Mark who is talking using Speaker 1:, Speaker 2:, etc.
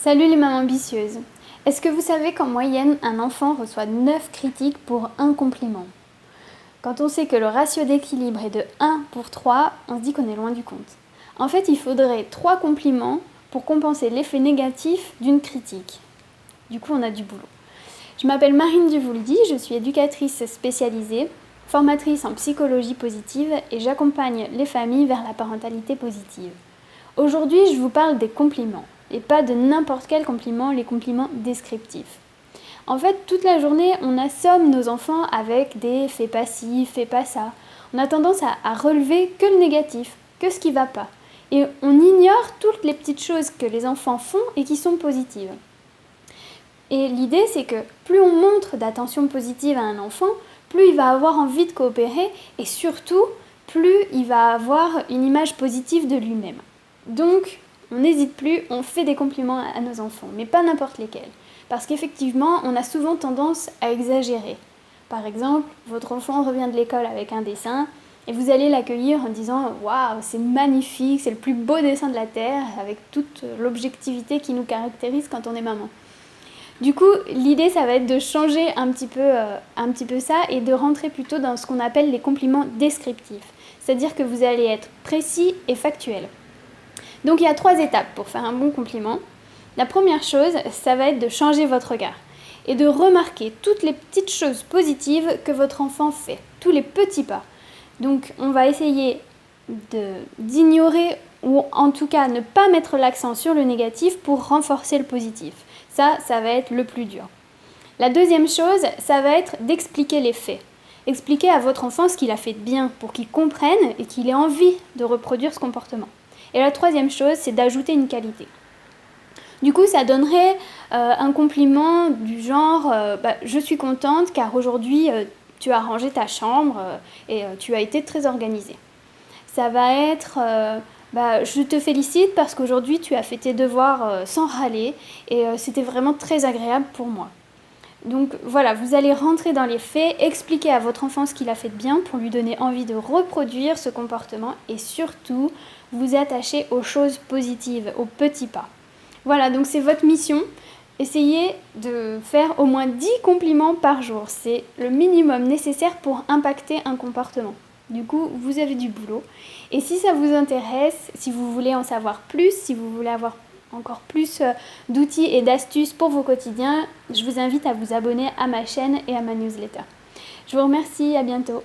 Speaker 1: Salut les mamans ambitieuses. Est-ce que vous savez qu'en moyenne, un enfant reçoit 9 critiques pour un compliment? Quand on sait que le ratio d'équilibre est de 1 pour 3, on se dit qu'on est loin du compte. En fait, il faudrait 3 compliments pour compenser l'effet négatif d'une critique. Du coup, on a du boulot. Je m'appelle Marine Duvouldy, je suis éducatrice spécialisée, formatrice en psychologie positive et j'accompagne les familles vers la parentalité positive. Aujourd'hui, je vous parle des compliments. Et pas de n'importe quel compliment, les compliments descriptifs. En fait, toute la journée, on assomme nos enfants avec des fais pas ci, fais pas ça. On a tendance à relever que le négatif, que ce qui va pas. Et on ignore toutes les petites choses que les enfants font et qui sont positives. Et l'idée, c'est que plus on montre d'attention positive à un enfant, plus il va avoir envie de coopérer et surtout, plus il va avoir une image positive de lui-même. Donc, on n'hésite plus, on fait des compliments à nos enfants, mais pas n'importe lesquels. Parce qu'effectivement, on a souvent tendance à exagérer. Par exemple, votre enfant revient de l'école avec un dessin et vous allez l'accueillir en disant « Waouh, c'est magnifique, c'est le plus beau dessin de la Terre » avec toute l'objectivité qui nous caractérise quand on est maman. Du coup, l'idée, ça va être de changer un petit peu ça et de rentrer plutôt dans ce qu'on appelle les compliments descriptifs. C'est-à-dire que vous allez être précis et factuel. Donc il y a 3 étapes pour faire un bon compliment. La première chose, ça va être de changer votre regard et de remarquer toutes les petites choses positives que votre enfant fait, tous les petits pas. Donc on va essayer d'ignorer ou en tout cas ne pas mettre l'accent sur le négatif pour renforcer le positif. Ça va être le plus dur. La deuxième chose, ça va être d'expliquer les faits. Expliquer à votre enfant ce qu'il a fait de bien pour qu'il comprenne et qu'il ait envie de reproduire ce comportement. Et la troisième chose, c'est d'ajouter une qualité. Du coup, ça donnerait un compliment du genre je suis contente car aujourd'hui tu as rangé ta chambre et tu as été très organisée. Ça va être je te félicite parce qu'aujourd'hui tu as fait tes devoirs sans râler et c'était vraiment très agréable pour moi. Donc voilà, vous allez rentrer dans les faits, expliquer à votre enfant ce qu'il a fait de bien pour lui donner envie de reproduire ce comportement et surtout vous attacher aux choses positives, aux petits pas. Voilà, donc c'est votre mission. Essayez de faire au moins 10 compliments par jour. C'est le minimum nécessaire pour impacter un comportement. Du coup, vous avez du boulot. Et si ça vous intéresse, si vous voulez en savoir plus, si vous voulez avoir encore plus d'outils et d'astuces pour vos quotidiens, je vous invite à vous abonner à ma chaîne et à ma newsletter. Je vous remercie, à bientôt.